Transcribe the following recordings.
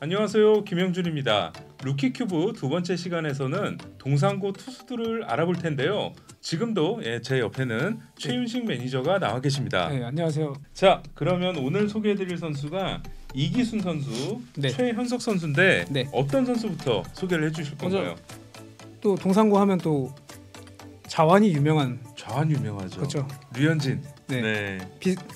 안녕하세요, 김영준입니다. 루키큐브 두 번째 시간에서는 동상고 투수들을 알아볼 텐데요. 지금도 제 옆에는 최윤식 매니저가 나와 계십니다. 네, 안녕하세요. 자, 그러면 오늘 소개해드릴 선수가 이기순 선수, 네. 최현석 선수인데 네. 어떤 선수부터 소개를 해주실 건가요? 또 동상고 하면 또 자완이 유명한. 좌완 유명하죠. 그렇죠. 류현진. 네. 네.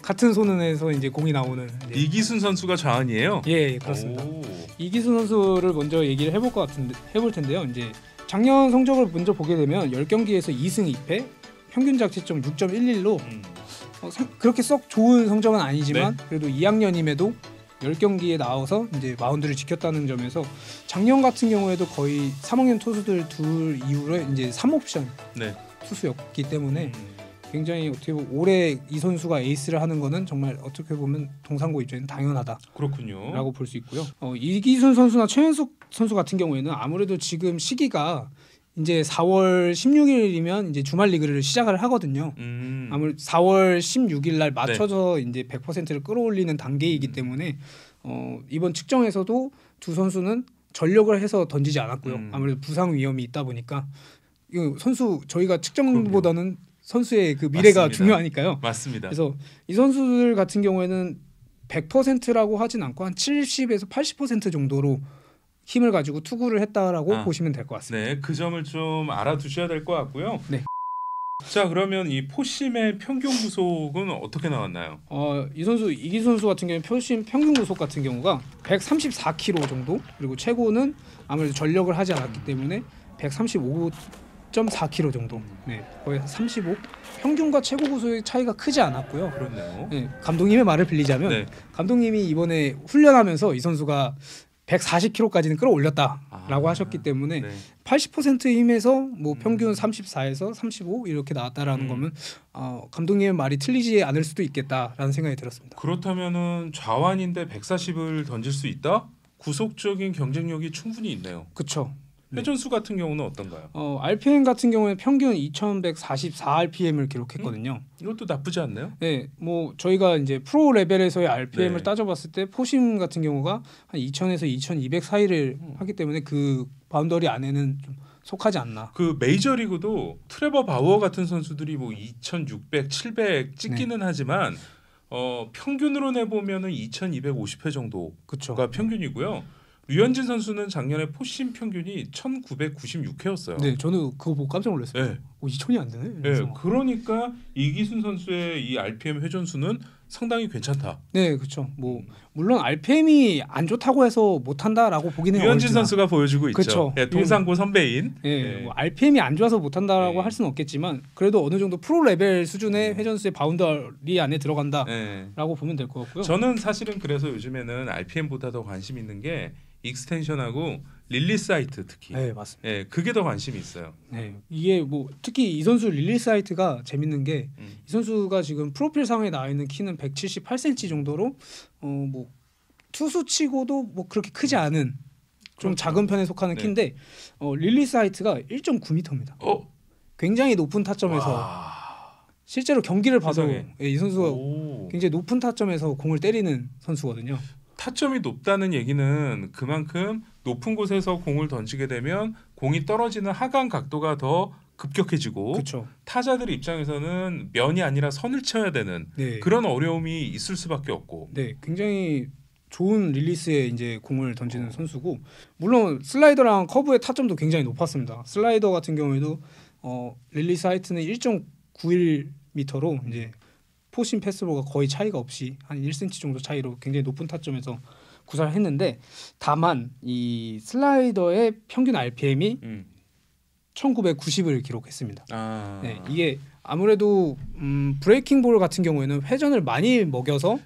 같은 손은에서 이제 공이 나오는. 이제. 이기순 선수가 좌완이에요? 예, 그렇습니다. 오. 이기순 선수를 먼저 얘기를 해볼 텐데요. 이제 작년 성적을 먼저 보게 되면 10경기에서 2승 2패, 평균 자책점 6.11로 그렇게 썩 좋은 성적은 아니지만 그래도 2학년임에도 10경기에 나와서 이제 마운드를 지켰다는 점에서 작년 같은 경우에도 거의 3학년 투수들 둘 이후로 이제 3옵션 투수였기 때문에 굉장히 어떻게 보면 올해 이 선수가 에이스를 하는 거는 정말 어떻게 보면 동상고 입장에는 당연하다라고 그렇군요. 볼 수 있고요. 이기순 선수나 최현석 선수 같은 경우에는 아무래도 지금 시기가 이제 4월 16일이면 이제 주말 리그를 시작을 하거든요. 아무래도 4월 16일 날 맞춰서 이제 100%를 끌어올리는 단계이기 때문에 이번 측정에서도 두 선수는 전력을 해서 던지지 않았고요. 아무래도 부상 위험이 있다 보니까 이 선수 저희가 측정보다는 선수의 그 미래가 맞습니다. 중요하니까요. 맞습니다. 그래서 이 선수들 같은 경우에는 100%라고 하진 않고 한 70에서 80% 정도로 힘을 가지고 투구를 했다라고 보시면 될 것 같습니다. 네, 그 점을 좀 알아두셔야 될 것 같고요. 네. 자, 그러면 이 포심의 평균 구속은 어떻게 나왔나요? 이 선수 이기수 선수 같은 경우는 포심 평균 구속 같은 경우가 134km 정도, 그리고 최고는 아무래도 전력을 하지 않았기 때문에 135.4km 정도. 네, 거의 35. 평균과 최고 구속의 차이가 크지 않았고요. 그렇네요. 네, 감독님의 말을 빌리자면 감독님이 이번에 훈련하면서 이 선수가 140km까지는 끌어올렸다라고 하셨기 때문에 80% 힘에서 뭐 평균 34에서 35 이렇게 나왔다라는 거면 감독님의 말이 틀리지 않을 수도 있겠다라는 생각이 들었습니다. 그렇다면은 좌완인데 140을 던질 수 있다? 구속적인 경쟁력이 충분히 있네요. 그렇죠. 회전수 같은 경우는 어떤가요? RPM 같은 경우에 평균 2,144 RPM을 기록했거든요. 이것도 나쁘지 않네요. 네, 뭐 저희가 이제 프로 레벨에서의 RPM을 따져봤을 때 포심 같은 경우가 한 2,000에서 2,200 사이를 하기 때문에 그 바운더리 안에는 좀 속하지 않나. 그 메이저리그도 트레버 바우어 같은 선수들이 뭐 2,600, 700 찍기는 하지만 평균으로 내보면은 2,250회 정도가 평균이고요. 류현진 선수는 작년에 포심 평균이 1,996회였어요. 네, 저는 그거 보고 깜짝 놀랐어요. 네. 2,000이 안 되네. 네, 그러니까 이기순 선수의 이 RPM 회전수는 상당히 괜찮다. 네, 그렇죠. 뭐 물론 RPM이 안 좋다고 해서 못한다라고 보기는 류현진 어렵지만. 선수가 보여주고 있죠. 그쵸. 네, 동상고 선배인. 뭐 RPM이 안 좋아서 못한다라고 할 수는 없겠지만 그래도 어느 정도 프로 레벨 수준의 회전수의 바운더리 안에 들어간다라고 보면 될 것 같고요. 저는 사실은 그래서 요즘에는 RPM보다 더 관심 있는 게 익스텐션하고 릴리스 사이트 특히. 네, 맞습니다. 네, 그게 더 관심이 있어요. 네, 이게 뭐 특히 이 선수 릴리스 사이트가 재밌는 게 이 선수가 지금 프로필 상에 나와 있는 키는 178cm 정도로 뭐 투수치고도 뭐 그렇게 크지 않은 좀 작은 편에 속하는 키인데 릴리스 하이트가 1.9m입니다. 굉장히 높은 타점에서 실제로 경기를 봐도 이 선수가 굉장히 높은 타점에서 공을 때리는 선수거든요. 타점이 높다는 얘기는 그만큼 높은 곳에서 공을 던지게 되면 공이 떨어지는 하강 각도가 더 급격해지고 타자들 입장에서는 면이 아니라 선을 쳐야 되는 그런 어려움이 있을 수밖에 없고. 네, 굉장히 좋은 릴리스에 이제 공을 던지는 선수고 물론 슬라이더랑 커브의 타점도 굉장히 높았습니다. 슬라이더 같은 경우에도 릴리스 하이트는 1.91m로 이제 포심 패스볼과 거의 차이가 없이 한 1cm 정도 차이로 굉장히 높은 타점에서 구사를 했는데 다만 이 슬라이더의 평균 RPM이 1990을 기록했습니다. 네, 이게 아무래도 브레이킹 볼 같은 경우에는 회전을 많이 먹여서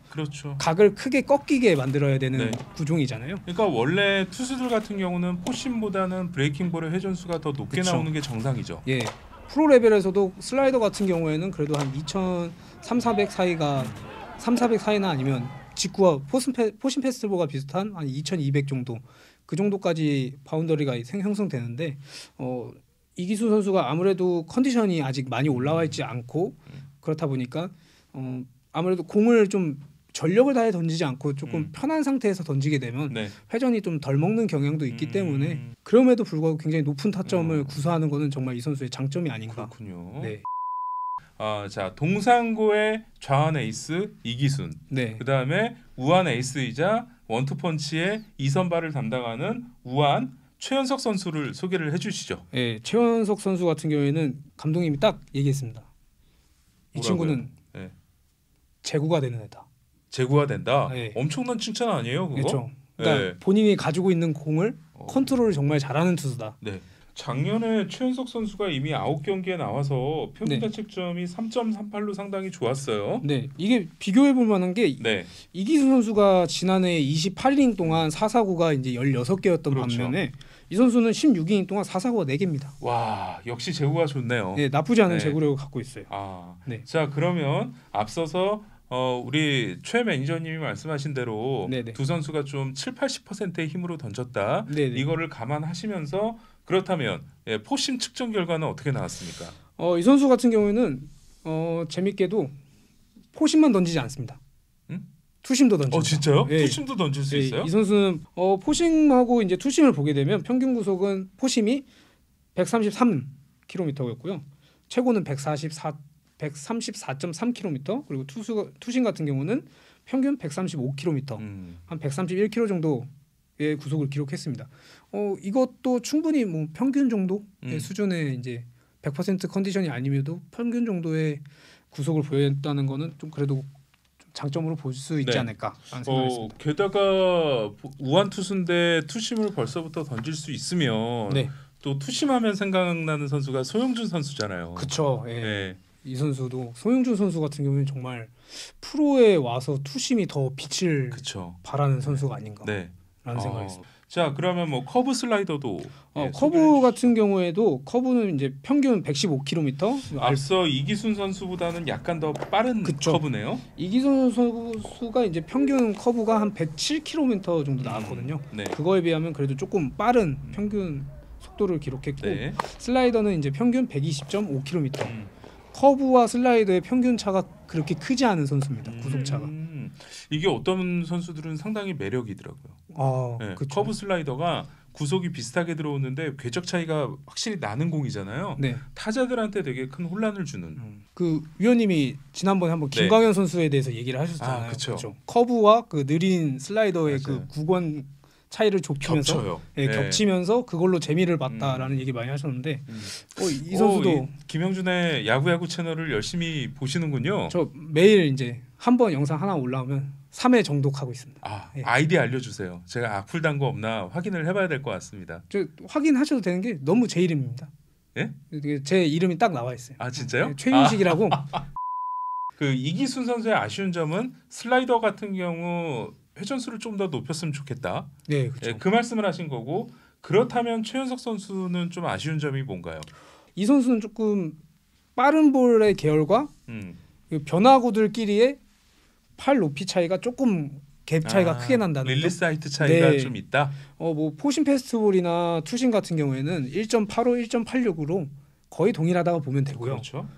각을 크게 꺾이게 만들어야 되는 구종이잖아요. 그러니까 원래 투수들 같은 경우는 포심보다는 브레이킹 볼의 회전수가 더 높게 나오는 게 정상이죠. 예. 프로 레벨에서도 슬라이더 같은 경우에는 그래도 한 2,300 사이가 3,400 사이나 아니면 직구와 포심 패스볼과 비슷한 한 2,200 정도 그 정도까지 바운더리가 형성되는데 이기수 선수가 아무래도 컨디션이 아직 많이 올라와 있지 않고 그렇다 보니까 아무래도 공을 좀 전력을 다해 던지지 않고 조금 편한 상태에서 던지게 되면 네. 회전이 좀 덜 먹는 경향도 있기 때문에 그럼에도 불구하고 굉장히 높은 타점을 구사하는 것은 정말 이 선수의 장점이 아닌가. 그렇군요. 네. 자 동산고의 좌완 에이스 이기순, 네. 그 다음에 우완 에이스이자 원투펀치의 이선발을 담당하는 우완 최연석 선수를 소개를 해주시죠. 네, 최연석 선수 같은 경우에는 감독님이 딱 얘기했습니다. 이 뭐라고요? 친구는 네. 제구가 되는 애다. 제구가 된다. 네. 엄청난 칭찬 아니에요, 그거? 그렇죠. 그러니까 네. 본인이 가지고 있는 공을 컨트롤을 정말 잘하는 투수다. 네. 작년에 최연석 선수가 이미 9경기에 나와서 평균 자책점이 3.38로 상당히 좋았어요. 네, 이게 비교해 볼 만한 게 네. 이기수 선수가 지난해 28이닝 동안 4사구가 이제 16개였던 그렇죠. 반면에 이 선수는 16이닝 동안 4사구가 4개입니다. 와, 역시 제구가 좋네요. 네, 나쁘지 않은 네. 제구력을 갖고 있어요. 네. 자, 그러면 앞서서 우리 최 매니저님이 말씀하신 대로 네네. 두 선수가 좀 7-80%의 힘으로 던졌다. 네네. 이거를 감안하시면서 그렇다면 포심 측정 결과는 어떻게 나왔습니까? 이 선수 같은 경우에는 재밌게도 포심만 던지지 않습니다. 투심도 던집니다. 진짜요? 네. 투심도 던질 수 있어요? 이 선수는 포심하고 이제 투심을 보게 되면 평균 구속은 포심이 133km였고요. 최고는 134.3km, 그리고 투심 같은 경우는 평균 135km, 한 131km 정도의 구속을 기록했습니다. 이것도 충분히 뭐 평균 정도의 수준의 이제 100% 컨디션이 아니면도 평균 정도의 구속을 보였다는 거는 좀 그래도 장점으로 볼 수 있지 않을까라는 생각이 듭니다. 게다가 우완 투수인데 투심을 벌써부터 던질 수 있으면 또 투심하면 생각나는 선수가 소영준 선수잖아요. 그렇죠. 예. 네. 이 선수도 소영준 선수 같은 경우는 정말 프로에 와서 투심이 더 빛을 발하는 선수가 아닌가라는 생각이 있습니다. 자, 그러면 뭐 커브 슬라이더도 커브 같은 경우에도 커브는 이제 평균 115km. 앞서 이기순 선수보다는 약간 더 빠른 커브네요. 이기순 선수가 이제 평균 커브가 한 107km 정도 나왔거든요. 그거에 비하면 그래도 조금 빠른 평균 속도를 기록했고 슬라이더는 이제 평균 120.5km. 커브와 슬라이더의 평균 차가 그렇게 크지 않은 선수입니다. 구속 차가. 이게 어떤 선수들은 상당히 매력이더라고요. 커브 슬라이더가 구속이 비슷하게 들어오는데 궤적 차이가 확실히 나는 공이잖아요. 타자들한테 되게 큰 혼란을 주는. 그 위원님이 지난번에 한번 김광현 선수에 대해서 얘기를 하셨잖아요. 그렇죠. 커브와 그 느린 슬라이더의 그 구권 차이를 좁히면서 겹치면서 그걸로 재미를 봤다라는 얘기 많이 하셨는데 이 선수도 김영준의 야구 채널을 열심히 보시는군요. 저 매일 이제 한 번 영상 하나 올라오면 3회 정독하고 있습니다. 아이디 알려주세요. 제가 악플 단 거 없나 확인을 해봐야 될 것 같습니다. 저 확인하셔도 되는 게 너무 제 이름입니다. 예? 제 이름이 딱 나와 있어요. 진짜요? 최윤식이라고. 그 이기순 선수의 아쉬운 점은 슬라이더 같은 경우 회전수를 좀 더 높였으면 좋겠다. 네, 그렇죠. 그 말씀을 하신 거고, 그렇다면 최연석 선수는 좀 아쉬운 점이 뭔가요? 이 선수는 조금 빠른 볼의 계열과 그 변화구들끼리의 팔 높이 차이가 조금 갭 차이가 크게 난다는 릴리스 하이트 차이가 좀 있다. 뭐 포심 페스티벌이나 투심 같은 경우에는 1.85, 1.86으로 거의 동일하다고 보면 되고요. 그렇죠.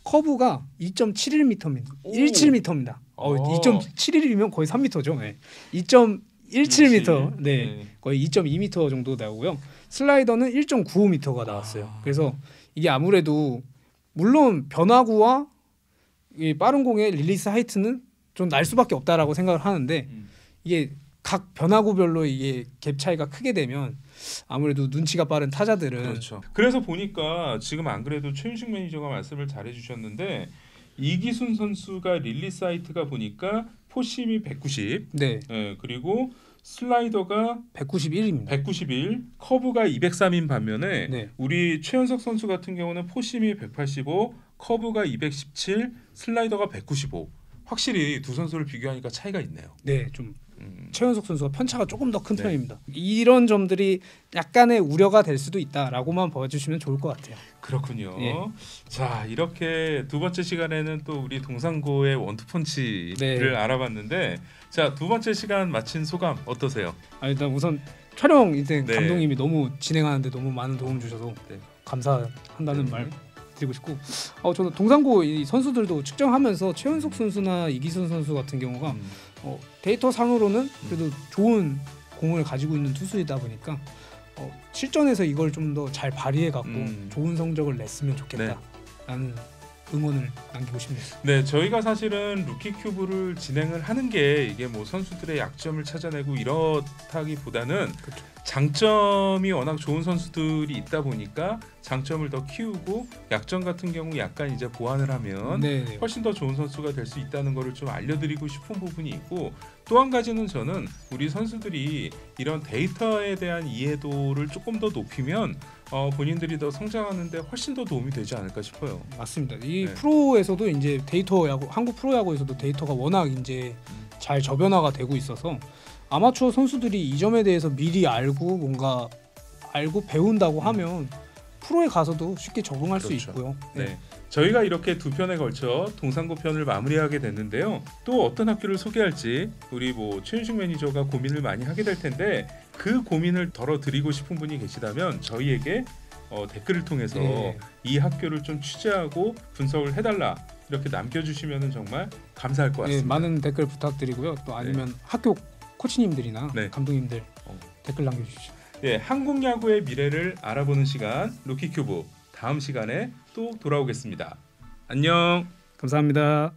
커브가 2.71m입니다. 17m입니다. 2.71이면 거의 3m죠. 2.17m, 거의 2.2m 정도 나오고요. 슬라이더는 1.95m가 나왔어요. 그래서 이게 아무래도 물론 변화구와 이 빠른 공의 릴리스 하이트는 좀 날 수밖에 없다라고 생각을 하는데 이게 각 변화구별로 이게 갭 차이가 크게 되면 아무래도 눈치가 빠른 타자들은 그렇죠. 그래서 보니까 지금 안 그래도 최윤식 매니저가 말씀을 잘해주셨는데 이기순 선수가 릴리스 하이트가 보니까 포심이 190, 그리고 슬라이더가 191입니다. 191, 커브가 203인 반면에 우리 최연석 선수 같은 경우는 포심이 185, 커브가 217, 슬라이더가 195. 확실히 두 선수를 비교하니까 차이가 있네요. 좀 최연석 선수가 편차가 조금 더 큰 편입니다. 이런 점들이 약간의 우려가 될 수도 있다라고만 봐주시면 좋을 것 같아요. 그렇군요. 자, 이렇게 두 번째 시간에는 또 우리 동산고의 원투펀치를 알아봤는데, 자, 두 번째 시간 마친 소감 어떠세요? 일단 우선 촬영 이제 감독님이 너무 진행하는데 너무 많은 도움 주셔서 감사한다는 말 드리고 싶고 저는 동산고 이 선수들도 측정하면서 최은석 선수나 이기순 선수 같은 경우가 데이터 상으로는 그래도 좋은 공을 가지고 있는 투수이다 보니까 실전에서 이걸 좀 더 잘 발휘해 갖고 좋은 성적을 냈으면 좋겠다라는 응원을 남기고 싶네요. 네, 저희가 사실은 루키 큐브를 진행을 하는 게 이게 뭐 선수들의 약점을 찾아내고 이렇다기보다는 그렇죠. 장점이 워낙 좋은 선수들이 있다 보니까 장점을 더 키우고 약점 같은 경우 약간 이제 보완을 하면 네네. 훨씬 더 좋은 선수가 될 수 있다는 거를 좀 알려드리고 싶은 부분이 있고, 또 한 가지는 저는 우리 선수들이 이런 데이터에 대한 이해도를 조금 더 높이면 본인들이 더 성장하는데 훨씬 더 도움이 되지 않을까 싶어요. 맞습니다. 이 프로에서도 이제 데이터 야구, 한국 프로야구에서도 데이터가 워낙 이제 잘 저변화가 되고 있어서 아마추어 선수들이 이 점에 대해서 미리 알고 뭔가 알고 배운다고 하면 프로에 가서도 쉽게 적응할 수 있고요. 네. 저희가 이렇게 두 편에 걸쳐 동산고 편을 마무리하게 됐는데요. 또 어떤 학교를 소개할지 우리 최윤식 매니저가 고민을 많이 하게 될 텐데, 그 고민을 덜어드리고 싶은 분이 계시다면 저희에게 댓글을 통해서 이 학교를 좀 취재하고 분석을 해달라 이렇게 남겨주시면 정말 감사할 것 같습니다. 많은 댓글 부탁드리고요. 또 아니면 학교 코치님들이나 감독님들 댓글 남겨주시죠. 한국 야구의 미래를 알아보는 시간 루키 큐브, 다음 시간에 또 돌아오겠습니다. 안녕. 감사합니다.